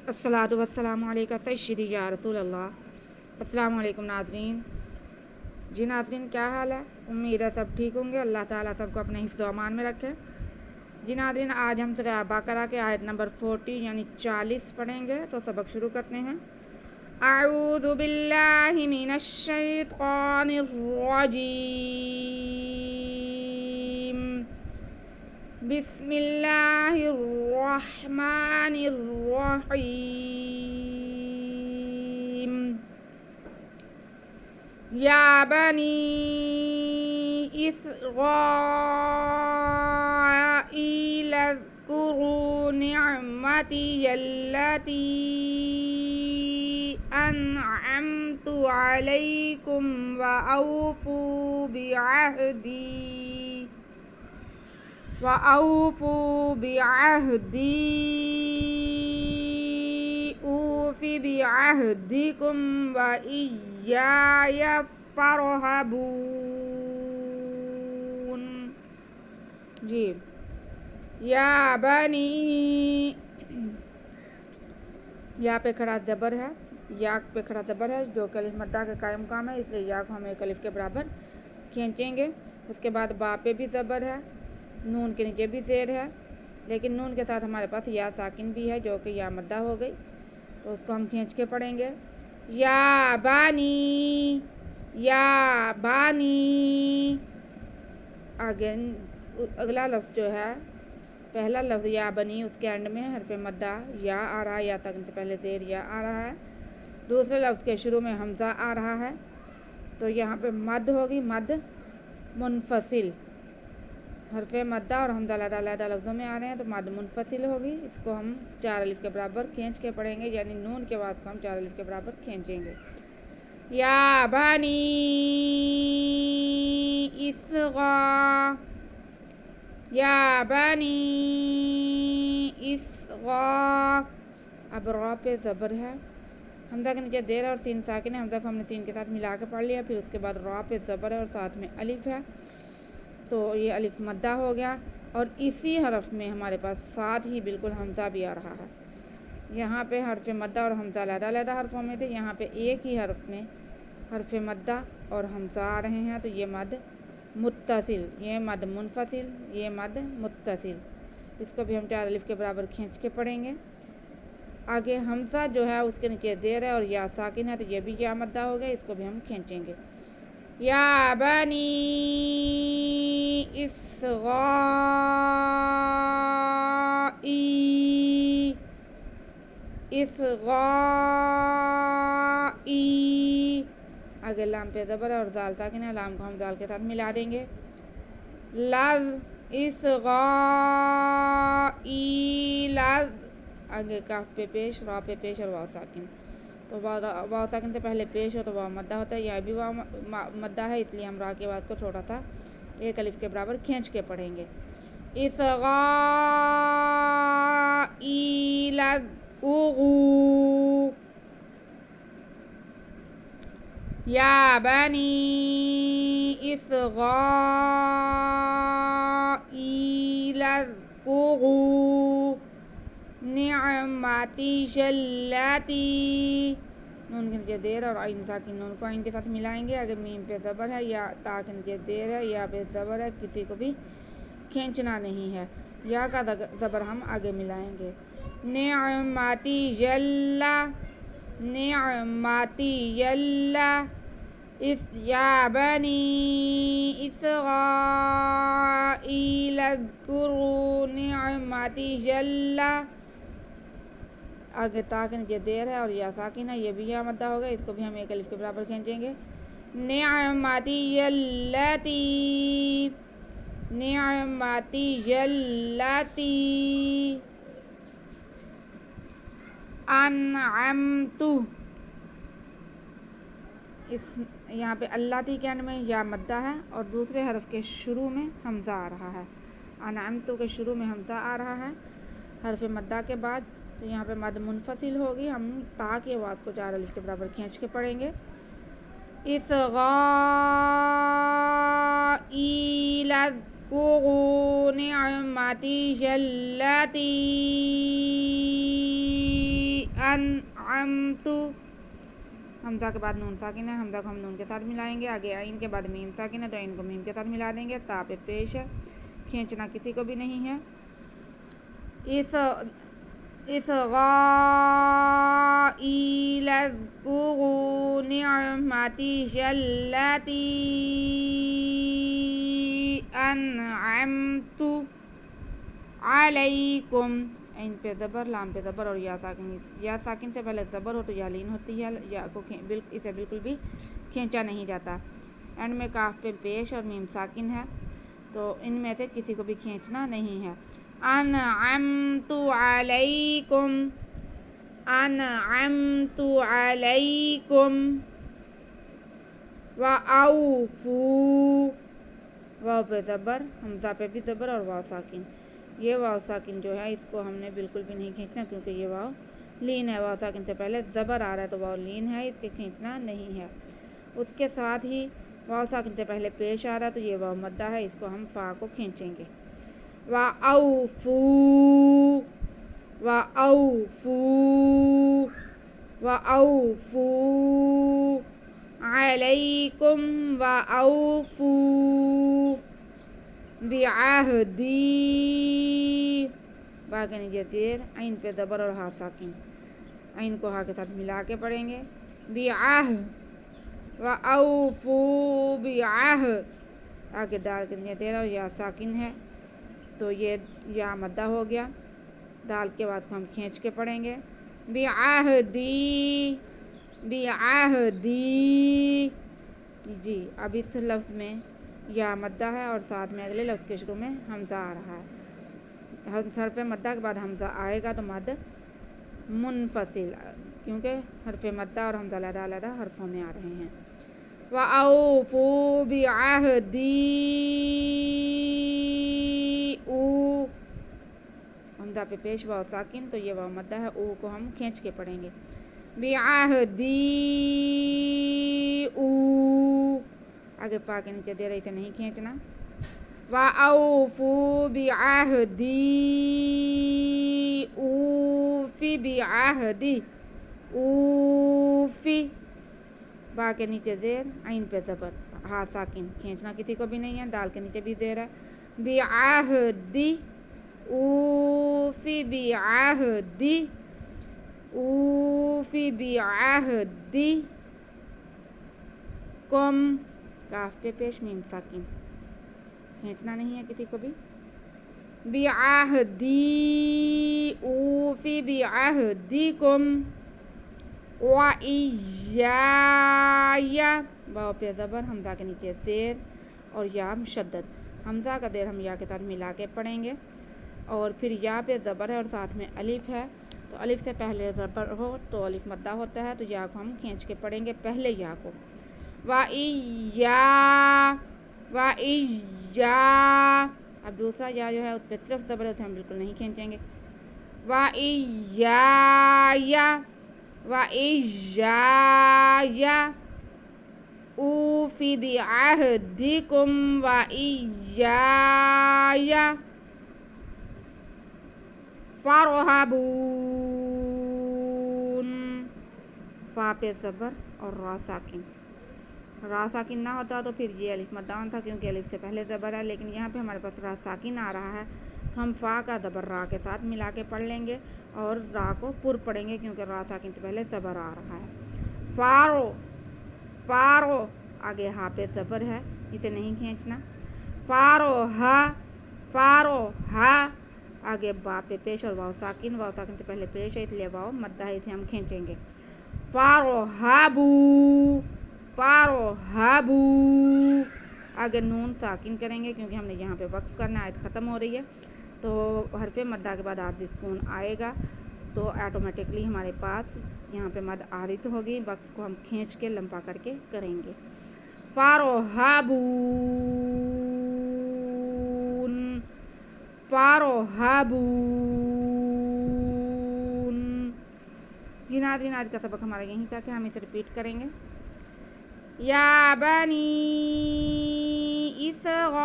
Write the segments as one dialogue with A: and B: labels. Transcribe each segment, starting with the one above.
A: अस्सलातु वस्सलामु अलैका सय्यदी या रसूल अल्लाह। अस्सलामु अलैकुम नाज़रीन। जी नाज़रीन, क्या हाल है? उम्मीद है सब ठीक होंगे। अल्लाह ताला सबको अपने हिफ्ज़ व अमान में रखे। जी नाज़रीन, आज हम सूरह बकरा के आयत नंबर 40 यानी 40 पढ़ेंगे, तो सबक शुरू करते हैं। अऊज़ु बिल्लाहि मिनश शैतानिर रजीम। बिस्मिल्लाहिर्रहमानिर्रहीम। या बनी इस्राईल अज़्कुरू निअमती अल्लती अनअमतु अलैकुम व औफू बिअहदी ऊफि बिअहदिकुम व इय्याय फरहबून। जी, या बनी, या पे खड़ा ज़बर है, या पे खड़ा ज़बर है जो कि अलिफ मद्दा के कायम काम है, इसलिए या को हम एक अलिफ के बराबर खींचेंगे। उसके बाद बा पे भी ज़बर है, नून के नीचे भी ज़ेर है, लेकिन नून के साथ हमारे पास या साकिन भी है जो कि या मद्दा हो गई, तो उसको हम खींच के पढ़ेंगे। या बानी, या बानी। आगे अगला लफ्ज़ जो है, पहला लफ्ज़ या बनी, उसके एंड में हरफ मद्दा या आ रहा है, या साकिन से पहले ज़ेर या आ रहा है। दूसरे लफ्ज़ के शुरू में हमज़ा आ रहा है, तो यहाँ पे मद होगी, मद मुनफसिल। हरफ मद्दा और हमज़ा अलग लफ्ज़ों में आ रहे हैं, तो मद मुनफसिल होगी। इसको हम 4 अलिफ के बराबर खींच के पढ़ेंगे, यानी नून के बाद को हम 4 अलिफ के बराबर खींचेंगे। या बनी इसगा, या बनी इसगा। अब रा पे ज़बर है, हमज़ा के नीचे ज़ेर और सीन साकिन है। हमज़ा को हमने सीन के साथ मिला के पढ़ लिया, फिर उसके बाद रा पे ज़बर है और साथ में अलिफ है, तो ये अलिफ मद्दा हो गया। और इसी हरफ में हमारे पास साथ ही बिल्कुल हमज़ा भी आ रहा है। यहाँ पे हरफ मद्दा और हमज़ा अलग हरफों में थे, यहाँ पे एक ही हरफ में हरफ मद्दा और हमज़ा आ रहे हैं, तो ये मद मुत्तसिल, ये मद मुनफसिल, ये मद मुत्तसिल। इसको भी हम 4 अलिफ के बराबर खींच के पढ़ेंगे। आगे हमज़ा जो है उसके नीचे ज़ेर है और या साकिन है, तो ये भी या मद्दा हो गया, इसको भी हम खींचेंगे। या बनी इसगाई, इसगाई। आगे लाम पे ज़बर है और ज़ाल साकिन है, लाम को हम ज़ाल के साथ मिला देंगे। लज़ इसगाई लज़। आगे काफ पे पेश, रा पे पेश और वाव साकिन, तो वाव साकिन से पहले पेश हो तो वाव मद्दा होता है, यह भी वाव मद्दा है, इसलिए हम रा के बाद को थोड़ा सा एक अलिफ के बराबर खींच के पढ़ेंगे। इसगाई लज़ उगू। या बनी इसगाई लज़ उगू निअमती जल्लती। नून के नीचे ज़ेर और आइन साकिन, नून को आइन के साथ मिलाएंगे। आगे मीम पे ज़बर है, या ता के नीचे ज़ेर है, या पे ज़बर है, किसी को भी खींचना नहीं है। या का ज़बर हम आगे मिलाएंगे। निअमती जल्ला, निअमती जल्ला। इस या बनी इसराईल अज़्कुरू निअमती जल्ला। आगे ता के नीचे ज़ेर है और या साकिन है, ये भी या मद्दा होगा, इसको भी हम एक अलिफ के बराबर खींचेंगे। निअमती यल्लती, निअमती यल्लती अनअमतु। इस यहाँ पे अल्लाती के एंड में या मद्दा है और दूसरे हरफ के शुरू में हमज़ा आ रहा है। अनअमतु के शुरू में हमज़ा आ रहा है हरफ मद्दा के बाद, तो यहाँ पे मद मुनफसिल होगी। हम ता की आवाज़ को 4 अलिफ के बराबर खींच के पढ़ेंगे। إسرائيل اذكروا نعمتي التي अनअमतु, हमजा के बाद नून साकिन है, हमजा को हम नून के साथ मिलाएंगे। आगे आइन के बाद मीम साकिन है तो आइन को मीम के साथ मिला देंगे। ता पे पेश है, खींचना किसी को भी नहीं है। इस गाइल निअमती शल्लती अनअमतु अलैकुम, इन पे ज़बर, लाम पे ज़बर और या साकिन से पहले ज़बर हो तो या लीन होती है। या को इसे बिल्कुल भी खींचा नहीं जाता। एंड में काफ पे पेश और मीम साकिन है तो इनमें से किसी को भी खींचना नहीं है। अनअमतु अलैकुम, अनअमतु अलैकुम व औफू, वाव पे ज़बर, हमज़ा पे भी ज़बर और वाव साकिन। ये वाव साकिन जो है इसको हमने बिल्कुल भी नहीं खींचना क्योंकि ये वाव लीन है। वाव साकिन से पहले ज़बर आ रहा है तो वाव लीन है, इसके खींचना नहीं है। उसके साथ ही वाव साकिन से पहले पेश आ रहा है तो ये वाव मद्दा है, इसको हम फ़ा को खींचेंगे। व औफू, व औफू, व औफू अलैकुम व औफू बिअहदी, बा के नीचे ज़ेर, आइन पे ज़बर और हा साकिन, आइन को हा के साथ मिला के पढ़ेंगे। बिअह व औफू बिअह, आगे दाल के नीचे ज़ेर और या साकिन है तो ये या मद्दा हो गया। दाल के बाद को हम खींच के पढ़ेंगे। बिअहदी, बिअहदी, जी। अब इस लफ्ज़ में या मद्दा है और साथ में अगले लफ्ज़ के शुरू में हमज़ा आ रहा है। हरफ मद्दा के बाद हमज़ा आएगा तो मद मुनफसिल, क्योंकि हरफ मद्दा और हमज़ा अलग-अलग हरफों में आ रहे हैं। व औफू बिअहदी, ऊ, हमज़ा पे पेश वाव साकिन तो ये वाव मद्दा है। ऊ को हम खींच के पढ़ेंगे। बिअहदी ऊ, आगे फा के नीचे दे रही थे, नहीं खींचना। व औफू बिअहदी ऊफी बिअहदी, ऊफी, बा के नीचे ज़ेर, आइन पे ज़बर, हा साकिन, खींचना किसी को भी नहीं है। दाल के नीचे भी ज़ेर है। बिअहदी, ऊफी बिअहदी, ऊफी बिअहदी कुम, काफ पे पेश मीम साकिन, खींचना नहीं है किसी को भी। बिअहदी ऊफी बिअहदीकुम व इय्याया, वाव पे ज़बर, हमज़ा के नीचे ज़ेर और या मुशद्दद, हमज़ा का ज़ेर हम या के साथ मिला के पढ़ेंगे। और फिर या पे ज़बर है और साथ में अलिफ है तो अलिफ से पहले ज़बर हो तो अलिफ मद्दा होता है तो या को हम खींच के पढ़ेंगे पहले या को। व इय्या, व इय्या, अब दूसरा या जो है उस पर सिर्फ ज़बर है, उसे हम बिल्कुल नहीं खींचेंगे। व इय्याया, व इय्याया ऊफी बिअहदिकुम व इय्याया फ़रहबून, फ़ा पे ज़बर और रा साकिन। रा साकिन ना होता तो फिर ये अलिफ मद्दा था क्योंकि अलिफ से पहले ज़बर है, लेकिन यहाँ पे हमारे पास रा साकिन आ रहा है तो हम फ़ा का ज़बर रा के साथ मिला के पढ़ लेंगे और रा को पुर पढ़ेंगे क्योंकि रा साकिन से पहले ज़बर आ रहा है। फ़ारो, फ़ारो, आगे हा पे ज़बर है, इसे नहीं खींचना। फ़ारो हा, फ़ारो हा, आगे बा पे पेश और वाव साकिन से पहले पेश है इसलिए वाव मद्दा है, इसे हम खींचेंगे। फ़ारो हाबू, फ़ारो हाबू, आगे नून साकिन करेंगे क्योंकि हमने यहाँ पे वक्फ करना, आयत ख़त्म हो रही है तो हरफ मद्दा के बाद आर्ज़ी सुकून आएगा तो ऑटोमेटिकली हमारे पास यहाँ पे मद आरिज होगी। वक्फ को हम खींच के लंबा करके करेंगे। फ़ारो हाबून, फ़ारो हाबून। जी नाज़रीन, आज का सबक हमारा यहीं तक है, हम इसे रिपीट करेंगे। या बनी इसराईल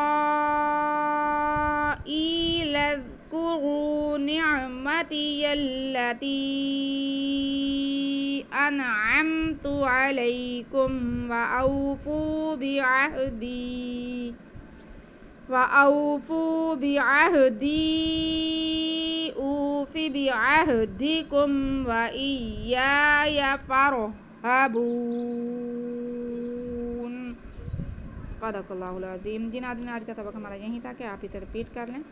A: واذکروا نعمتی التی انعمت علیکم وأوفوا بعهدي أوف بعهدكم وإياي فارهبون۔ صدق اللہ العظیم۔ جی ناظرین، آج کا سبق ہمارا یہیں تھا کہ آپ اسے رپیٹ کر لیں،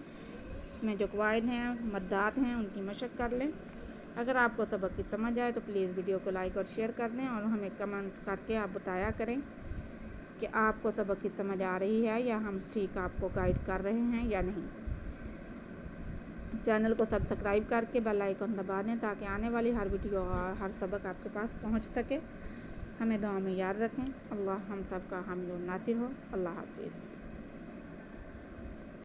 A: اس میں جو قواعد ہیں، مدات ہیں، ان کی مشق کر لیں۔ اگر آپ کو سبق کی سمجھ آئے تو پلیز ویڈیو کو لائک اور شیئر کر دیں، اور ہمیں کمنٹ کر کے آپ بتایا کریں کہ آپ کو سبق کی سمجھ آ رہی ہے یا ہم ٹھیک آپ کو گائیڈ کر رہے ہیں یا نہیں۔ چینل کو سبسکرائب کر کے بیل آئیکن دبا دیں تاکہ آنے والی ہر ویڈیو اور ہر سبق آپ کے پاس پہنچ سکے۔ ہمیں دعا میں یاد رکھیں۔ اللہ ہم سب کا حامل و ناصر ہو۔ اللہ حافظ۔